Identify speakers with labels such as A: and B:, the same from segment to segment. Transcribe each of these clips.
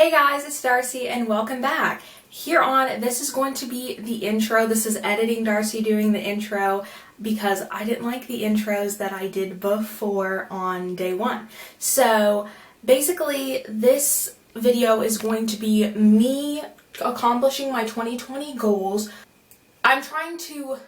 A: Hey guys, it's Darcy and welcome back. Here on, this is going to be the intro. This is editing Darcy doing the intro because I didn't like the intros that I did before on day one. So basically this video is going to be me accomplishing my 2020 goals. I'm trying to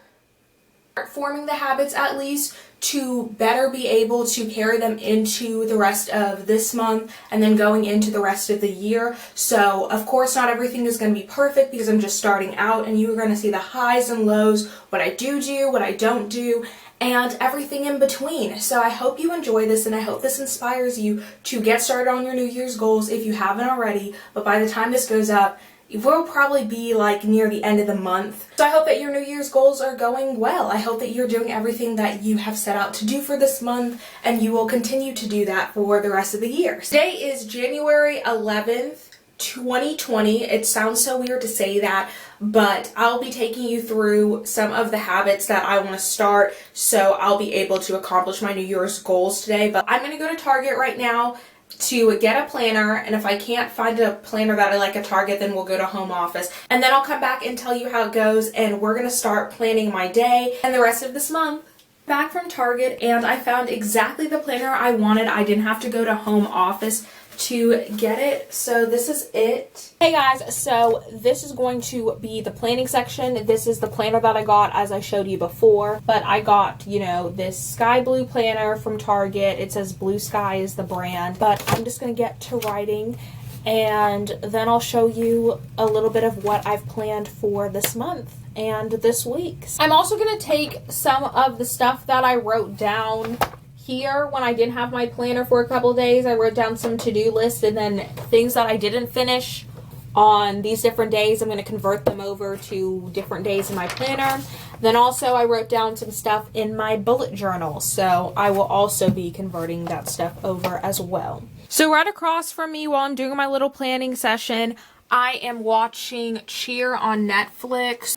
A: start forming the habits at least to better be able to carry them into the rest of this month and then going into the rest of the year. So of course not everything is going to be perfect because I'm just starting out, and you're going to see the highs and lows, what I do, what I don't do, and everything in between. So I hope you enjoy this, and I hope this inspires you to get started on your New Year's goals if you haven't already. But by the time this goes up, it will probably be like near the end of the month. So I hope that your New Year's goals are going well. I hope that you're doing everything that you have set out to do for this month, and you will continue to do that for the rest of the year. Today is January 11th, 2020. It sounds so weird to say that, but I'll be taking you through some of the habits that I want to start so I'll be able to accomplish my New Year's goals today. But I'm going to go to Target right now to get a planner, and if I can't find a planner that I like at Target, then we'll go to Home Office, and then I'll come back and tell you how it goes, and we're gonna start planning my day and the rest of this month. Back from Target, and I found exactly the planner I wanted. I didn't have to go to Home Office to get it, so this is it. Hey guys, so this is going to be the planning section. This is the planner that I got, as I showed you before, but I got, you know, this sky blue planner from Target. It says Blue Sky is the brand, but I'm just gonna get to writing, and then I'll show you a little bit of what I've planned for this month and this week. I'm also gonna take some of the stuff that I wrote down here when I didn't have my planner for a couple of days. I wrote down some to-do lists, and then things that I didn't finish on these different days, I'm going to convert them over to different days in my planner. Then also I wrote down some stuff in my bullet journal, so I will also be converting that stuff over as well. So right across from me while I'm doing my little planning session, I am watching Cheer on Netflix.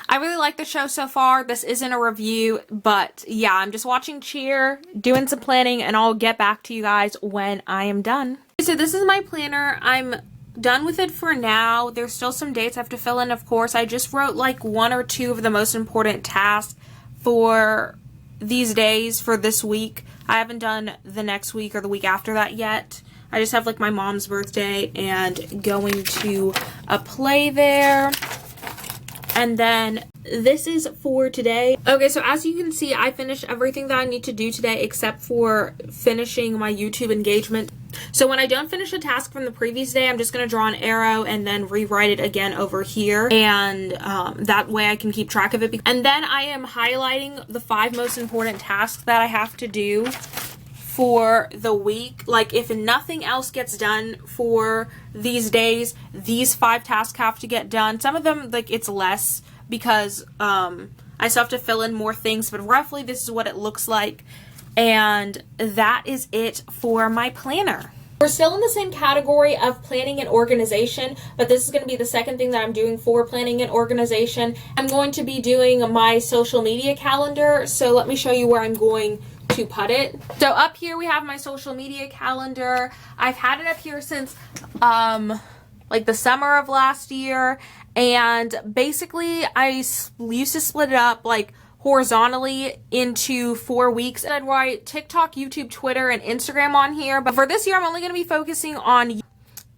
A: I really like the show so far. This isn't a review, but yeah, I'm just watching Cheer, doing some planning, and I'll get back to you guys when I am done. So this is my planner. I'm done with it for now. There's still some dates I have to fill in, of course. I just wrote like one or two of the most important tasks for these days for this week. I haven't done the next week or the week after that yet. I just have like my mom's birthday and going to a play there. And then this is for today. Okay, so as you can see, I finished everything that I need to do today except for finishing my YouTube engagement. So when I don't finish a task from the previous day, I'm just going to draw an arrow and then rewrite it again over here. And that way I can keep track of it. And then I am highlighting the 5 most important tasks that I have to do for the week. Like if nothing else gets done for these days, these 5 tasks have to get done. Some of them, like, it's less because I still have to fill in more things, but roughly this is what it looks like. And that is it for my planner. We're still in the same category of planning and organization, but this is going to be the second thing that I'm doing for planning and organization. I'm going to be doing my social media calendar, so let me show you where I'm going to put it. So up here we have my social media calendar. I've had it up here since like the summer of last year, and basically I used to split it up like horizontally into 4 weeks, and I'd write TikTok, YouTube, Twitter, and Instagram on here. But for this year, I'm only going to be focusing on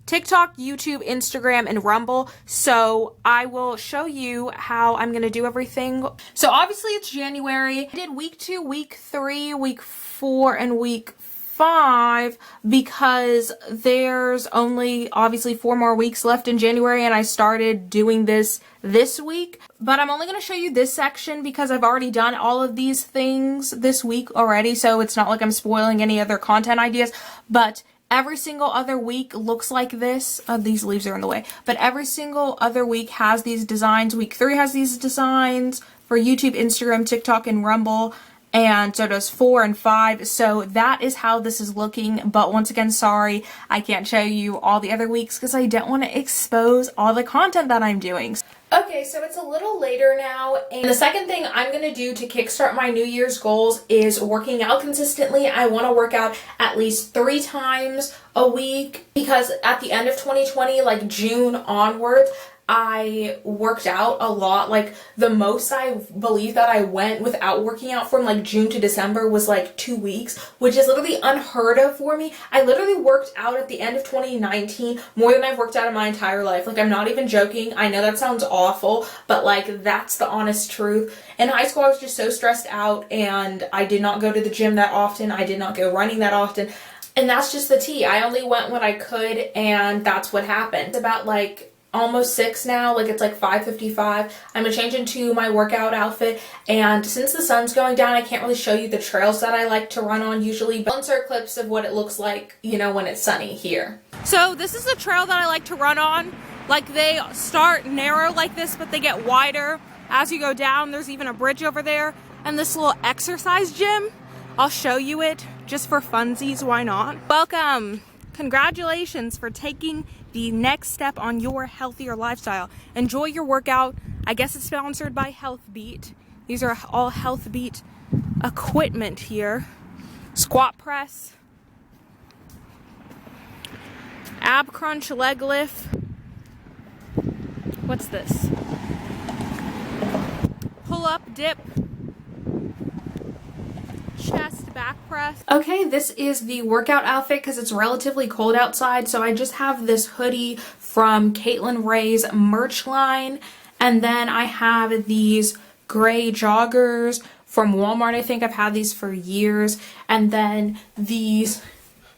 A: TikTok, YouTube, Instagram, and Rumble. So I will show you how I'm going to do everything. So obviously it's January. I did week 2, week 3, week 4, and week 5 because there's only obviously 4 more weeks left in January, and I started doing this week. But I'm only going to show you this section because I've already done all of these things this week already, so it's not like I'm spoiling any other content ideas. But every single other week looks like this. These leaves are in the way. But every single other week has these designs. Week 3 has these designs for YouTube, Instagram, TikTok, and Rumble. and so does 4 and 5. So that is how this is looking. But once again, sorry, I can't show you all the other weeks because I don't want to expose all the content that I'm doing. Okay, so it's a little later now, and the second thing I'm going to do to kickstart my New Year's goals is working out consistently. I want to work out at least 3 times a week because at the end of 2020, like June onwards, I worked out a lot. Like the most I believe that I went without working out from like June to December was like 2 weeks, which is literally unheard of for me. I literally worked out at the end of 2019 more than I've worked out in my entire life. Like I'm not even joking. I know that sounds awful, but like that's the honest truth. In high school, I was just so stressed out and I did not go to the gym that often. I did not go running that often. And that's just the tea. I only went when I could, and that's what happened. It's about like almost 6 now, like it's like 5:55. I'm gonna change into my workout outfit, and since the sun's going down, I can't really show you the trails that I like to run on usually, but I'll insert clips of what it looks like, you know, when it's sunny here. So this is the trail that I like to run on. Like they start narrow like this, but they get wider as you go down. There's even a bridge over there, and this little exercise gym. I'll show you it just for funsies, why not? Welcome. Congratulations for taking the next step on your healthier lifestyle. Enjoy your workout. I guess it's sponsored by Healthbeat. These are all Healthbeat equipment here. Squat press, ab crunch, leg lift. What's this? Pull up, dip, chest, back press. Okay, this is the workout outfit because it's relatively cold outside, so I just have this hoodie from Caitlin Ray's merch line, and then I have these gray joggers from Walmart. I think I've had these for years, and then these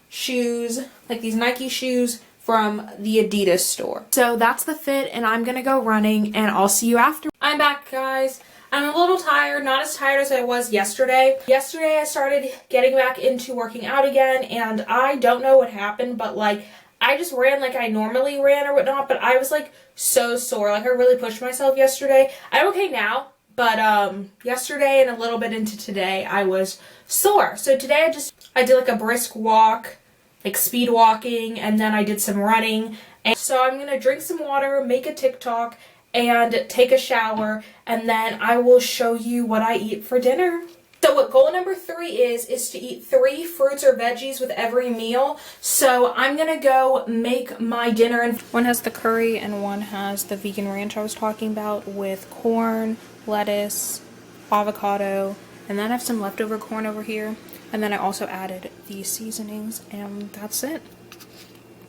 A: shoes, like these Nike shoes from the Adidas store. So that's the fit, and I'm gonna go running, and I'll see you after. I'm back, guys. I'm a little tired, not as tired as I was yesterday. Yesterday I started getting back into working out again, and I don't know what happened, but like I just ran like I normally ran or whatnot, but I was like so sore. Like I really pushed myself yesterday. I'm okay now, but yesterday and a little bit into today I was sore. So today I did like a brisk walk, like speed walking, and then I did some running. And so I'm gonna drink some water, make a TikTok, and take a shower, and then I will show you what I eat for dinner. So what goal number 3 is to eat 3 fruits or veggies with every meal. So I'm gonna go make my dinner, and one has the curry and one has the vegan ranch I was talking about with corn, lettuce, avocado, and then I have some leftover corn over here, and then I also added these seasonings, and that's it.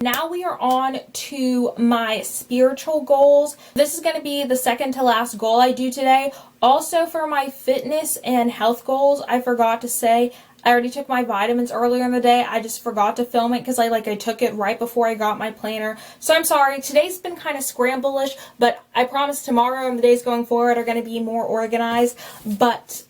A: Now we are on to my spiritual goals. This is going to be the second to last goal I do today. Also for my fitness and health goals, I forgot to say, I already took my vitamins earlier in the day. I just forgot to film it because I took it right before I got my planner. So I'm sorry. Today's been kind of scramble-ish, but I promise tomorrow and the days going forward are going to be more organized. But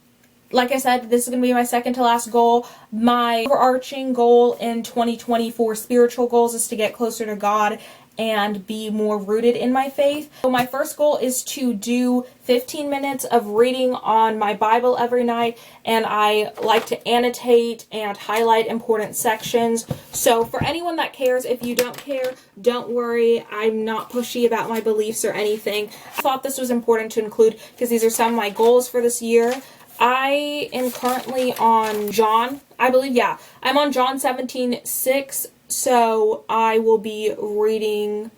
A: like I said, this is going to be my second to last goal. My overarching goal in 2020 for spiritual goals is to get closer to God and be more rooted in my faith. So my first goal is to do 15 minutes of reading on my Bible every night, and I like to annotate and highlight important sections. So for anyone that cares, if you don't care, don't worry. I'm not pushy about my beliefs or anything. I thought this was important to include because these are some of my goals for this year. I am currently on John, I believe, yeah. I'm on John 17:6, so I will be reading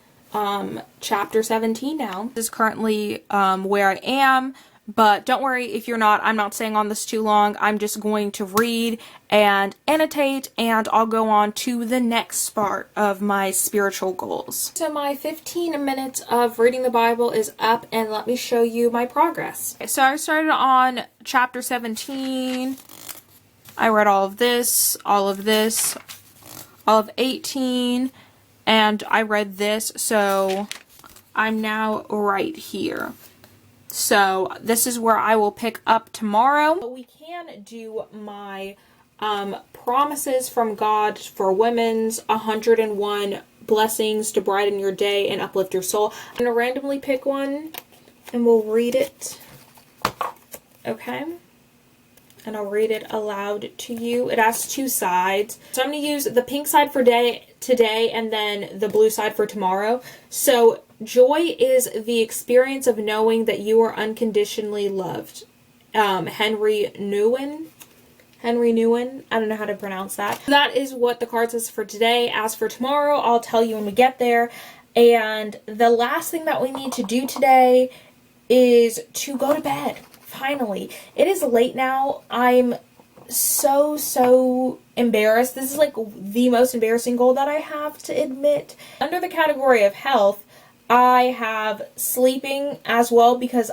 A: chapter 17 now. This is currently where I am, but don't worry if you're not. I'm not staying on this too long. I'm just going to read and annotate, and I'll go on to the next part of my spiritual goals. So my 15 minutes of reading the Bible is up, and let me show you my progress. Okay, so I started on chapter 17. I read all of this, all of 18, and I read this, so I'm now right here. So this is where I will pick up tomorrow. We can do my promises from God for women's 101 blessings to brighten your day and uplift your soul. I'm going to randomly pick one and we'll read it. Okay. and I'll read it aloud to you. It has two sides. So I'm going to use the pink side for today and then the blue side for tomorrow. So joy is the experience of knowing that you are unconditionally loved. Henry Nouwen. I don't know how to pronounce that. That is what the card says for today. As for tomorrow, I'll tell you when we get there. And the last thing that we need to do today is to go to bed. Finally. It is late now. I'm so embarrassed. This is like the most embarrassing goal that I have to admit. Under the category of health, I have sleeping as well, because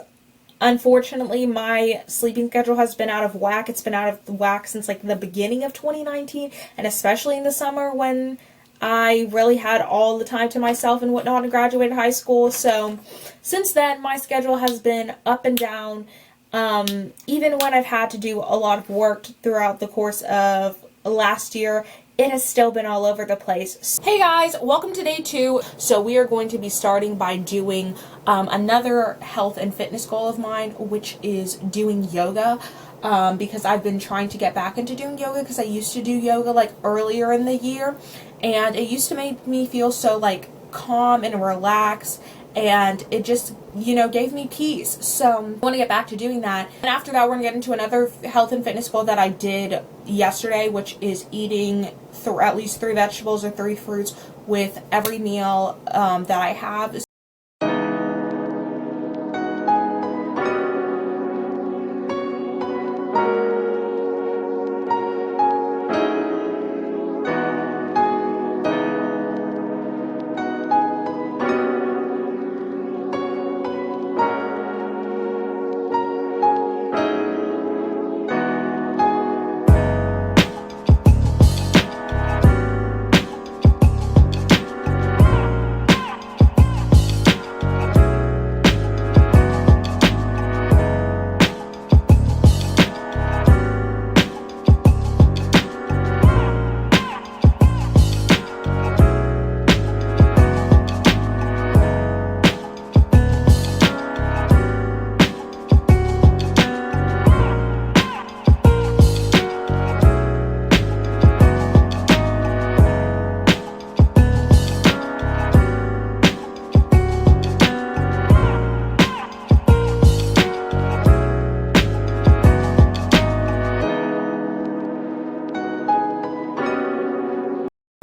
A: unfortunately my sleeping schedule has been out of whack. It's been out of whack since like the beginning of 2019, and especially in the summer when I really had all the time to myself and whatnot and graduated high school. So since then, my schedule has been up and down. Even when I've had to do a lot of work throughout the course of last year, it has still been all over the place. Hey guys, welcome to day 2. So we are going to be starting by doing another health and fitness goal of mine, which is doing yoga. Because I've been trying to get back into doing yoga, because I used to do yoga like earlier in the year, and it used to make me feel so like calm and relaxed, and it just, you know, gave me peace. So I want to get back to doing that. And after that, we're going to get into another health and fitness goal that I did yesterday, which is eating at least 3 vegetables or 3 fruits with every meal that I have.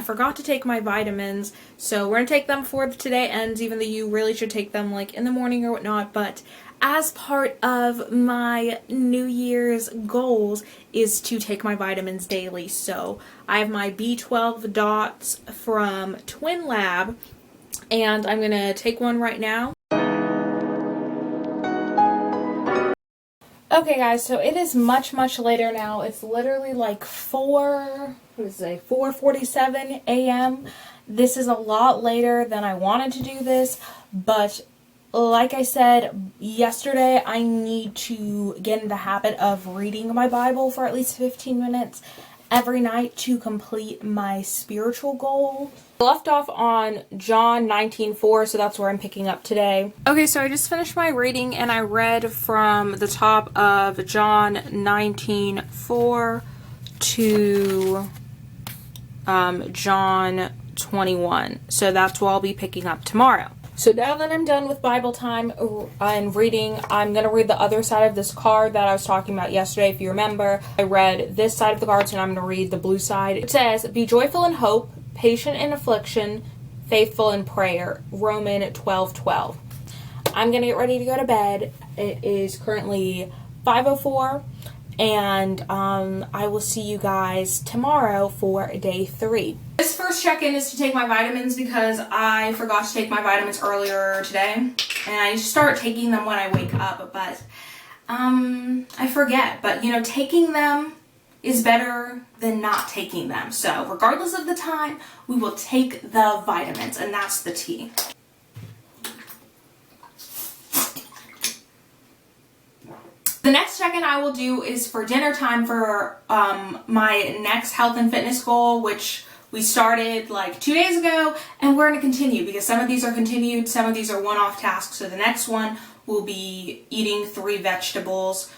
A: Forgot to take my vitamins, so we're gonna take them before today ends, even though you really should take them like in the morning or whatnot. But as part of my New Year's goals is to take my vitamins daily. So I have my B12 dots from Twin Lab, and I'm gonna take one right now. Okay guys, so it is much later now. It's literally like 4:47 a.m. This is a lot later than I wanted to do this, but like I said yesterday, I need to get in the habit of reading my Bible for at least 15 minutes every night to complete my spiritual goal. I left off on John 19:4, so that's where I'm picking up today. Okay, so I just finished my reading and I read from the top of John 19:4 to John 21. So that's what I'll be picking up tomorrow. So now that I'm done with Bible time and reading, I'm going to read the other side of this card that I was talking about yesterday. If you remember, I read this side of the card, so now I'm going to read the blue side. It says, "Be joyful in hope, patient in affliction, faithful in prayer." Romans 12:12. I'm going to get ready to go to bed. It is currently 5:04. And I will see you guys tomorrow for day 3. This first check-in is to take my vitamins because I forgot to take my vitamins earlier today. And I used to start taking them when I wake up, but I forget. But, you know, taking them is better than not taking them. So regardless of the time, we will take the vitamins, and that's the tea. The next check-in I will do is for dinner time for my next health and fitness goal, which we started like 2 days ago, and we're going to continue because some of these are continued, some of these are one-off tasks. So the next one will be eating 3 vegetables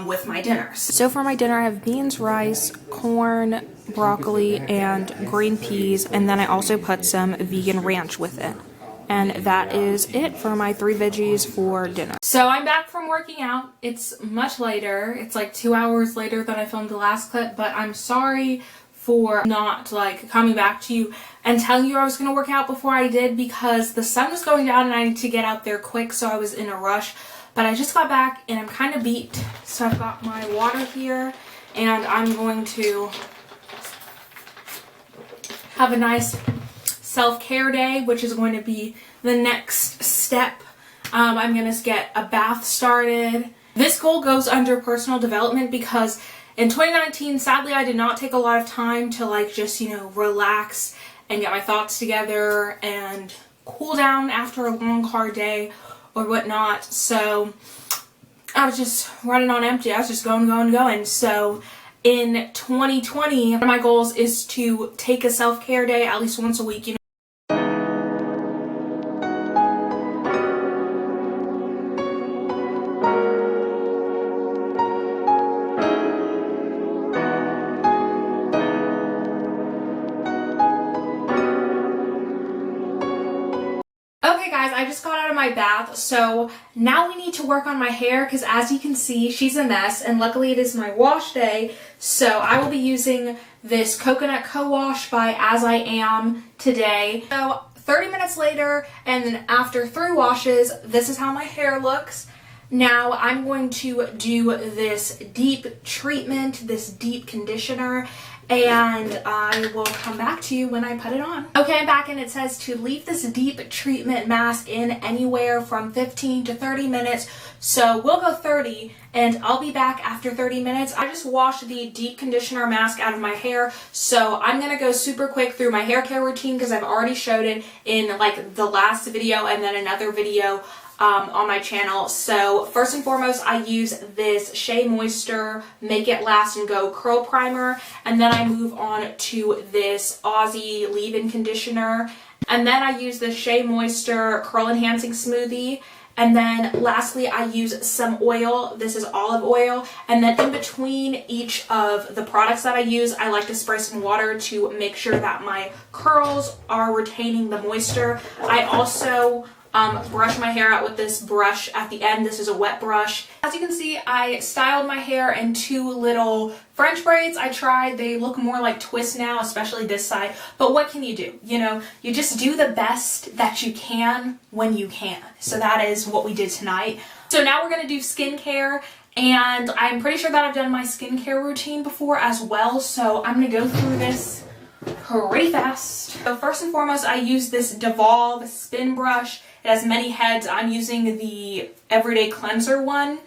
A: with my dinners. So for my dinner, I have beans, rice, corn, broccoli, and green peas, and then I also put some vegan ranch with it. And that is it for my 3 veggies for dinner. So I'm back from working out. It's much later. It's like 2 hours later than I filmed the last clip, but I'm sorry for not like coming back to you and telling you I was gonna work out before I did, because the sun was going down and I need to get out there quick, so I was in a rush. But I just got back and I'm kind of beat. So I've got my water here and I'm going to have a nice self-care day, which is going to be the next step. I'm going to get a bath started. This goal goes under personal development because in 2019, sadly, I did not take a lot of time to like just, relax and get my thoughts together and cool down after a long, hard day or whatnot. So I was just running on empty. I was just going. So in 2020, one of my goals is to take a self-care day at least once a week, I just got out of my bath, so now we need to work on my hair because as you can see, she's a mess, and luckily it is my wash day, so I will be using this coconut co-wash by As I Am today. So 30 minutes later, and then after 3 washes, this is how my hair looks. Now I'm going to do this deep treatment, this deep conditioner, and I will come back to you when I put it on. Okay, I'm back and it says to leave this deep treatment mask in anywhere from 15 to 30 minutes. So we'll go 30 and I'll be back after 30 minutes. I just washed the deep conditioner mask out of my hair. So I'm going to go super quick through my hair care routine because I've already showed it in like the last video and then another video on my channel. So first and foremost, I use this Shea Moisture Make It Last and Go Curl Primer, and then I move on to this Aussie leave-in conditioner, and then I use the Shea Moisture Curl Enhancing Smoothie, and then lastly I use some oil. This is olive oil, and then in between each of the products that I use, I like to spray some water to make sure that my curls are retaining the moisture. I also brush my hair out with this brush at the end. This is a wet brush. As you can see, I styled my hair in 2 little French braids. I tried. They look more like twists now, especially this side. But what can you do? You just do the best that you can when you can. So that is what we did tonight. So now we're going to do skincare. And I'm pretty sure that I've done my skincare routine before as well. So I'm going to go through this pretty fast. So first and foremost, I use this Devolve spin brush. It has many heads. I'm using the Everyday Cleanser one.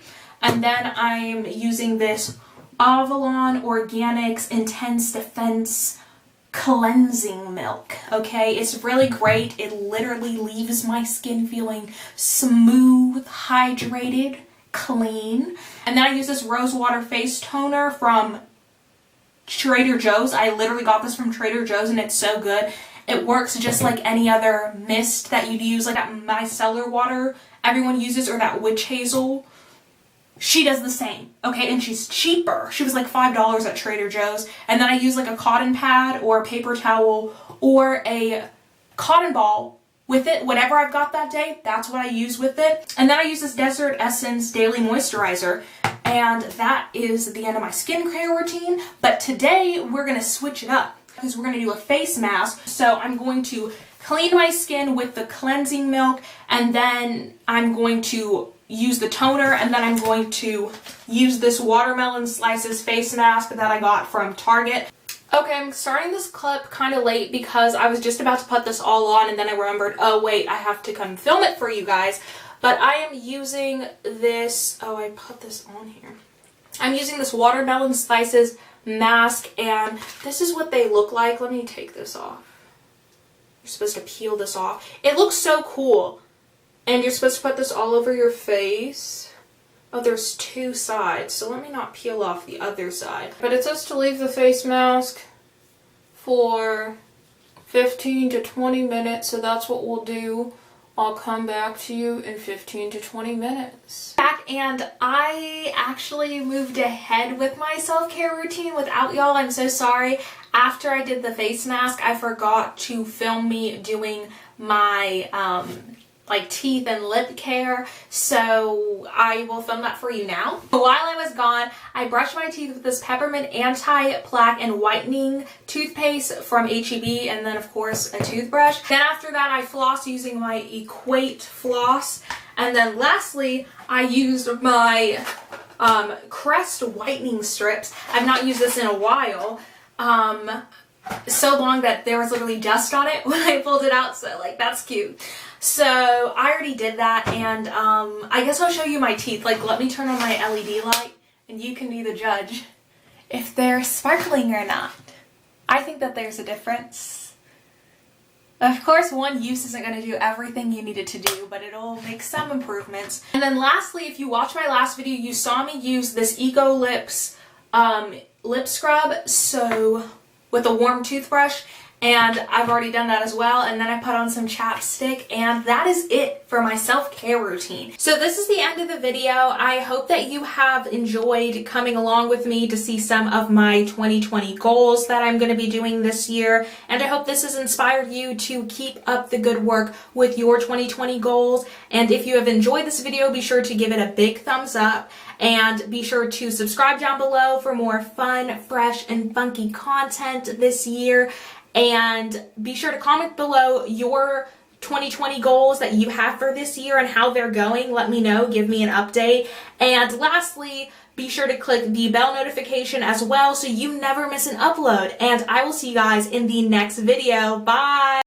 A: And then I'm using this Avalon Organics Intense Defense Cleansing Milk. Okay, it's really great. It literally leaves my skin feeling smooth, hydrated, clean. And then I use this Rose Water Face Toner from Trader Joe's. I literally got this from Trader Joe's and it's so good. It works just like any other mist that you'd use, like that micellar water everyone uses, or that witch hazel. She does the same, okay? And she's cheaper. She was like $5 at Trader Joe's. And then I use like a cotton pad or a paper towel or a cotton ball with it. Whatever I've got that day, that's what I use with it. And then I use this Desert Essence Daily Moisturizer. And that is the end of my skincare routine. But today we're going to switch it up because we're going to do a face mask. So I'm going to clean my skin with the cleansing milk, and then I'm going to use the toner, and then I'm going to use this watermelon slices face mask that I got from Target. Okay, I'm starting this clip kind of late because I was just about to put this all on and then I remembered, oh wait, I have to come film it for you guys. But I am using this, oh, I put this on here. I'm using this watermelon slices mask, and this is what they look like. Let me take this off. You're supposed to peel this off. It looks so cool. And you're supposed to put this all over your face. Oh, there's 2 sides, so let me not peel off the other side. But it says to leave the face mask for 15 to 20 minutes, so that's what we'll do
B: I'll come back to you in 15 to 20 minutes.
A: Back, and I actually moved ahead with my self-care routine without y'all. I'm so sorry. After I did the face mask, I forgot to film me doing my like teeth and lip care, so I will film that for you now. While I was gone, I brushed my teeth with this peppermint anti-plaque and whitening toothpaste from HEB, and then of course a toothbrush. Then after that, I flossed using my Equate floss, and then lastly I used my Crest whitening strips. I've not used this in a while, so long that there was literally dust on it when I pulled it out, so like that's cute. So I already did that, and I guess I'll show you my teeth. Like, let me turn on my LED light and you can be the judge if they're sparkling or not. I think that there's a difference. Of course, one use isn't going to do everything you need it to do, but it'll make some improvements. And then lastly, if you watched my last video, you saw me use this Eco Lips lip scrub, so with a warm toothbrush, and I've already done that as well. And then I put on some chapstick, and that is it for my self-care routine. So this is the end of the video. I hope that you have enjoyed coming along with me to see some of my 2020 goals that I'm going to be doing this year, and I hope this has inspired you to keep up the good work with your 2020 goals. And if you have enjoyed this video, be sure to give it a big thumbs up, and be sure to subscribe down below for more fun, fresh, and funky content this year. And be sure to comment below your 2020 goals that you have for this year and how they're going. Let me know, give me an update. And lastly, be sure to click the bell notification as well so you never miss an upload. And I will see you guys in the next video. Bye!